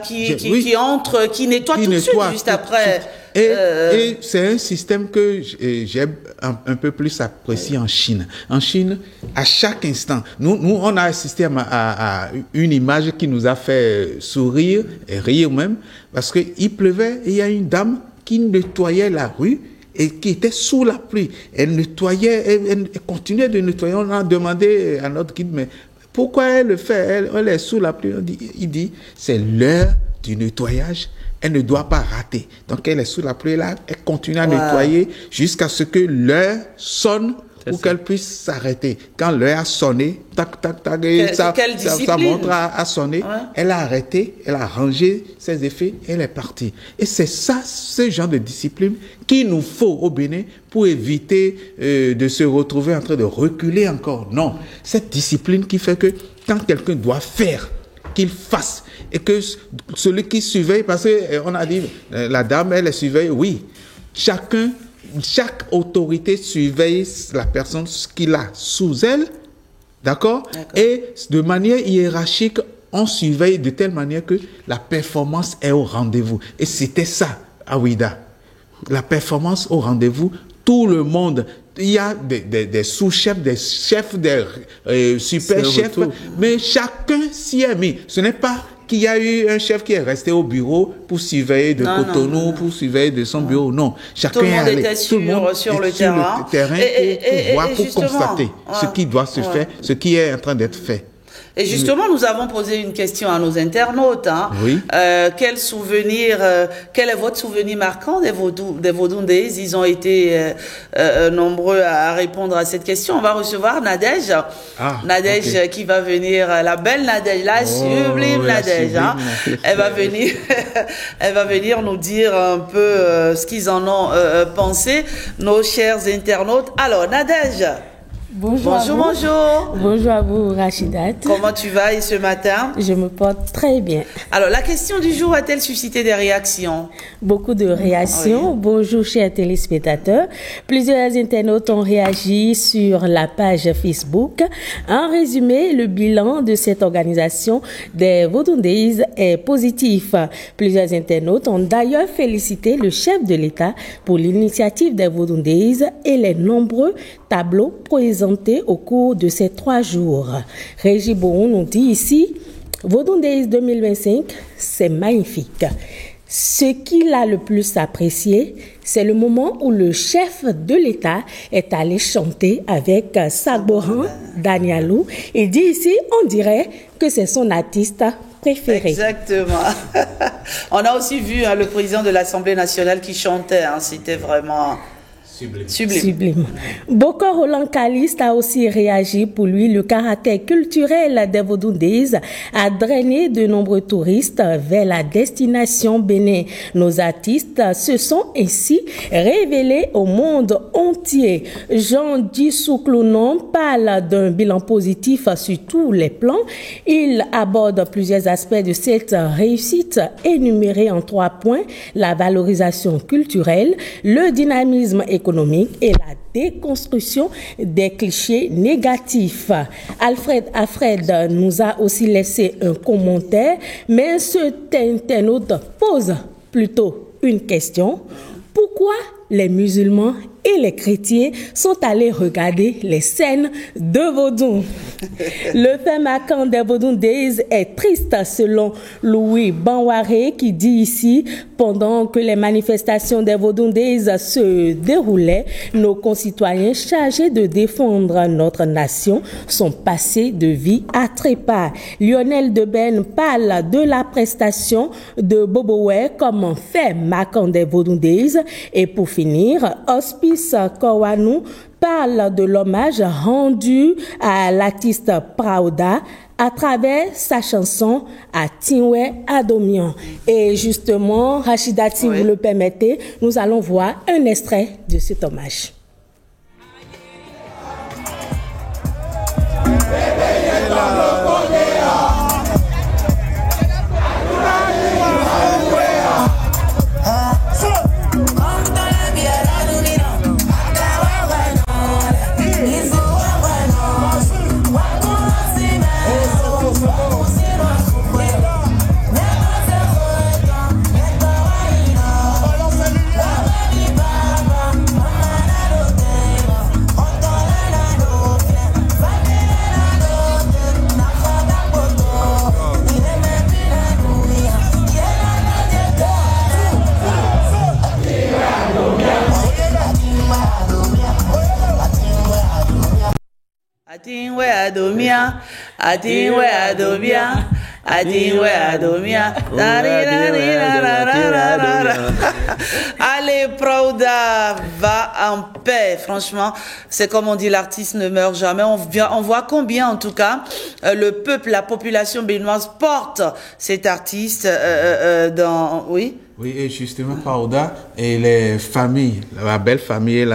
A: qui entre, qui nettoie tout de suite, juste après.
C: Et c'est un système que j'ai un peu plus apprécié en Chine. En Chine, à chaque instant, nous on a assisté à une image qui nous a fait sourire et rire même, parce qu'il pleuvait et il y a une dame qui nettoyait la rue et qui était sous la pluie. Elle nettoyait, elle continuait de nettoyer. On a demandé à notre guide, mais pourquoi elle le fait? Elle est sous la pluie. Il dit, c'est l'heure du nettoyage. Elle ne doit pas rater. Donc, elle est sous la pluie là, elle continue à nettoyer jusqu'à ce que l'heure sonne pour qu'elle puisse s'arrêter. Quand l'heure a sonné, tac, tac, tac, ça montre à sonner. Ouais. Elle a arrêté, elle a rangé ses effets, elle est partie. Et c'est ça, ce genre de discipline qu'il nous faut au Bénin pour éviter de se retrouver en train de reculer encore. Non, cette discipline qui fait que quand quelqu'un doit faire, qu'il fasse. Et que celui qui surveille, parce qu'on a dit, la dame, elle surveille, oui. Chaque autorité surveille la personne qu'il a sous elle, d'accord? Et de manière hiérarchique, on surveille de telle manière que la performance est au rendez-vous. Et c'était ça, à Ouida. La performance au rendez-vous, tout le monde, il y a des sous-chefs, des chefs, des super-chefs, mais chacun s'y est mis. Ce n'est pas qu'il y a eu un chef qui est resté au bureau pour surveiller de Cotonou, pour surveiller de son bureau. Non, chacun est allé. Tout le monde
A: sur le terrain
C: pour voir, pour constater ce qui doit se faire, ce qui est en train d'être fait.
A: Et justement, nous avons posé une question à nos internautes. Hein.
C: Oui.
A: Quel est votre souvenir marquant des Vodou Days? Ils ont été nombreux à répondre à cette question. On va recevoir Nadège. Nadège qui va venir, la belle Nadège, la sublime Nadège. Hein. Elle va venir nous dire un peu ce qu'ils en ont pensé, nos chers internautes. Alors, Nadège.
F: Bonjour. Bonjour à vous, Rachidat.
A: Comment tu vas ce matin?
F: Je me porte très bien.
A: Alors, la question du jour a-t-elle suscité des réactions?
F: Beaucoup de réactions. Oui. Bonjour, chers téléspectateurs. Plusieurs internautes ont réagi sur la page Facebook. En résumé, le bilan de cette organisation des Vodou Days est positif. Plusieurs internautes ont d'ailleurs félicité le chef de l'État pour l'initiative des Vodou Days et les nombreux tableaux présentés au cours de ces 3 jours. Régis Bourou nous dit ici, Vodou Days 2025, c'est magnifique. Ce qu'il a le plus apprécié, c'est le moment où le chef de l'État est allé chanter avec Sagboran Danialou. Il dit ici, on dirait que c'est son artiste préféré.
A: Exactement. On a aussi vu le président de l'Assemblée nationale qui chantait. C'était vraiment... Sublime.
F: Bokor Roland Caliste a aussi réagi. Pour lui, le caractère culturel des Vodou Days a drainé de nombreux touristes vers la destination Bénin. Nos artistes se sont ainsi révélés au monde entier. Jean Dissouklounon parle d'un bilan positif sur tous les plans. Il aborde plusieurs aspects de cette réussite énumérés en 3 points: la valorisation culturelle, le dynamisme économique et la déconstruction des clichés négatifs. Alfred nous a aussi laissé un commentaire, mais ce internaute pose plutôt une question. Pourquoi les musulmans et les chrétiens sont allés regarder les scènes de Vodou? Le fait marquant des Vodou Days est triste selon Louis Banwaré qui dit ici, pendant que les manifestations des Vodou Days se déroulaient, nos concitoyens chargés de défendre notre nation sont passés de vie à trépas. Lionel Deben parle de la prestation de Bobowe comme fait marquant des Vodou Days. Et pour finir, Hospice Kowanou parle de l'hommage rendu à l'artiste Praouda à travers sa chanson Atinwe Adomian. Et justement, Rachidat, si vous le permettez, nous allons voir un extrait de cet hommage.
A: Atinwe Adomia. Allez, Praouda, va en paix. Franchement, c'est comme on dit, l'artiste ne meurt jamais. On voit combien, en tout cas, le peuple, la population béninoise porte cet artiste dans... Oui.
C: Oui, et justement, Praouda et les familles, la belle famille,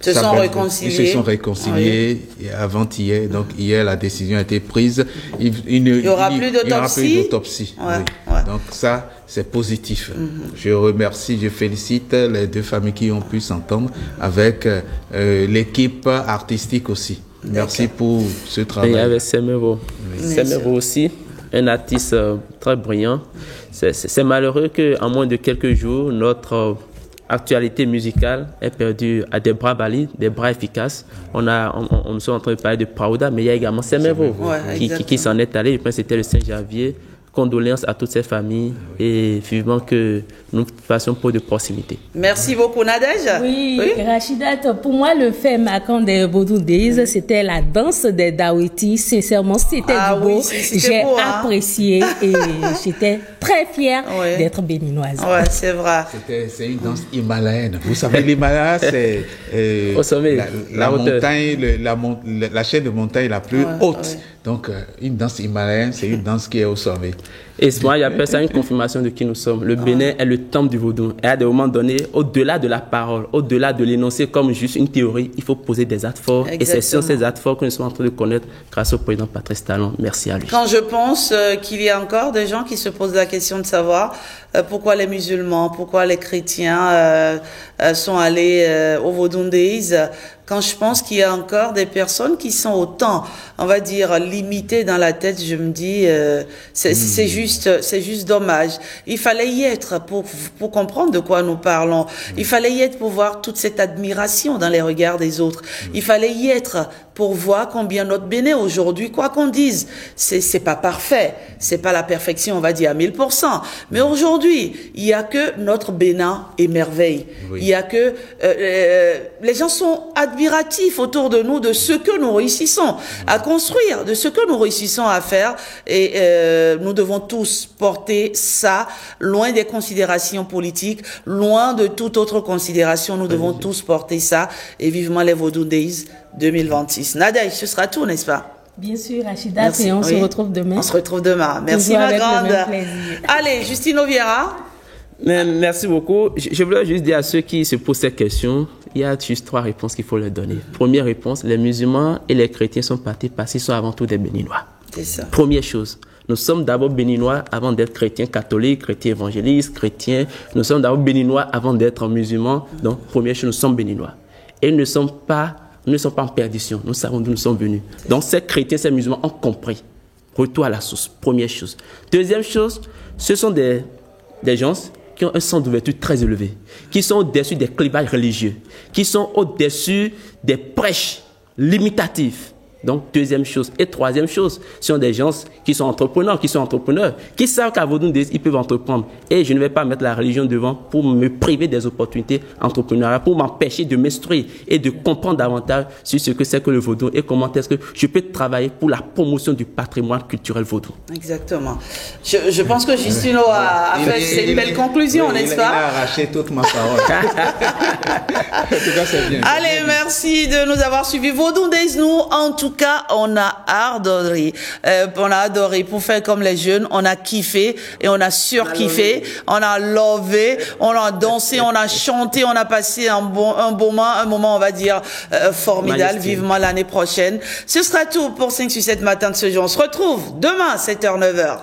A: se sont réconciliés.
C: Ils se sont réconciliés avant-hier. Donc, hier, la décision a été prise. Il n'y aura plus d'autopsie.
A: Ouais,
C: oui.
A: Ouais.
C: Donc, ça, c'est positif. Je remercie, je félicite les 2 familles qui ont pu s'entendre avec l'équipe artistique aussi. Merci pour ce travail.
D: Et avec Semero. Semero aussi, un artiste très brillant. C'est malheureux qu'en moins de quelques jours, notre actualité musicale est perdue à des bras valides, des bras efficaces. On nous est en train de parler de Praouda, mais il y a également Semero qui s'en est allé. Je pense que c'était le 5 janvier condoléances à toutes ces familles et vivement que nous fassions preuve de proximité.
A: Merci beaucoup, Nadège.
F: Oui, Rachidat, pour moi, le fait marquant des Vodou Days, c'était la danse des Dawiti. Sincèrement, c'était du beau. J'ai apprécié et j'étais très fière d'être béninoise.
A: Ouais, c'est vrai.
C: C'est une danse himalayenne. Vous savez, l'Himalaya, c'est
D: au sommet,
C: la montagne, la chaîne de montagne la plus haute. Donc, une danse himalayenne, c'est une danse qui est au sommet.
D: Et moi, j'appelle ça une confirmation de qui nous sommes. Le Bénin est le temple du vaudou. Et à des moments donnés, au-delà de la parole, au-delà de l'énoncer comme juste une théorie, il faut poser des actes forts. Exactement. Et c'est sur ces actes forts que nous sommes en train de connaître grâce au président Patrice Talon. Merci à lui.
A: Quand je pense qu'il y a encore des gens qui se posent la question de savoir pourquoi les musulmans, pourquoi les chrétiens sont allés au Vodou Days, quand je pense qu'il y a encore des personnes qui sont autant, on va dire, limitées dans la tête, je me dis, c'est juste dommage. Il fallait y être pour comprendre de quoi nous parlons. Il fallait y être pour voir toute cette admiration dans les regards des autres. Il fallait y être pour voir combien notre Bénin aujourd'hui, quoi qu'on dise, c'est pas parfait. C'est pas la perfection, on va dire à 1000%. Mais aujourd'hui, il y a que notre Bénin émerveille. Oui. Il y a que, les gens sont admiratifs autour de nous de ce que nous réussissons à construire, de ce que nous réussissons à faire. Et, nous devons tous porter ça loin des considérations politiques, loin de toute autre considération. Nous devons tous porter ça et vivement les Vodou Days 2026. Nadège, ce sera tout, n'est-ce pas?
F: Bien sûr, Rachida, et on se retrouve demain.
A: On se retrouve demain. Merci, ma grande. Allez, Justine Oviera.
D: Merci beaucoup. Je voulais juste dire à ceux qui se posent cette question, il y a juste 3 réponses qu'il faut leur donner. Première réponse, les musulmans et les chrétiens sont partis parce qu'ils sont avant tout des Béninois.
A: C'est ça.
D: Première chose. Nous sommes d'abord béninois avant d'être chrétiens catholiques, chrétiens évangélistes, chrétiens. Nous sommes d'abord béninois avant d'être musulmans. Donc, première chose, nous sommes béninois. Et nous ne sommes pas en perdition. Nous savons d'où nous sommes venus. Donc, ces chrétiens, ces musulmans ont compris. Retour à la source. Première chose. Deuxième chose, ce sont des gens qui ont un sens d'ouverture très élevé, qui sont au-dessus des clivages religieux, qui sont au-dessus des prêches limitatifs. Donc, deuxième chose. Et troisième chose, ce sont des gens qui sont entrepreneurs, qui savent qu'à Vodou Days, ils peuvent entreprendre. Et je ne vais pas mettre la religion devant pour me priver des opportunités entrepreneuriales, pour m'empêcher de m'instruire et de comprendre davantage sur ce que c'est que le vaudou et comment est-ce que je peux travailler pour la promotion du patrimoine culturel vaudou.
A: Exactement. Je pense que Justino a fait une belle conclusion, n'est-ce pas?
C: Il a arraché toute ma parole. En tout cas, c'est bien.
A: Allez, merci de nous avoir suivis. Vodou Days, nous, en tout cas, on a adoré. Pour faire comme les jeunes, on a kiffé et on a surkiffé. On a lové, on a dansé, on a chanté, on a passé un moment, on va dire, formidable. Majesté. Vivement l'année prochaine. Ce sera tout pour 5 sur 7 matin de ce jour. On se retrouve demain, 7h, 9h.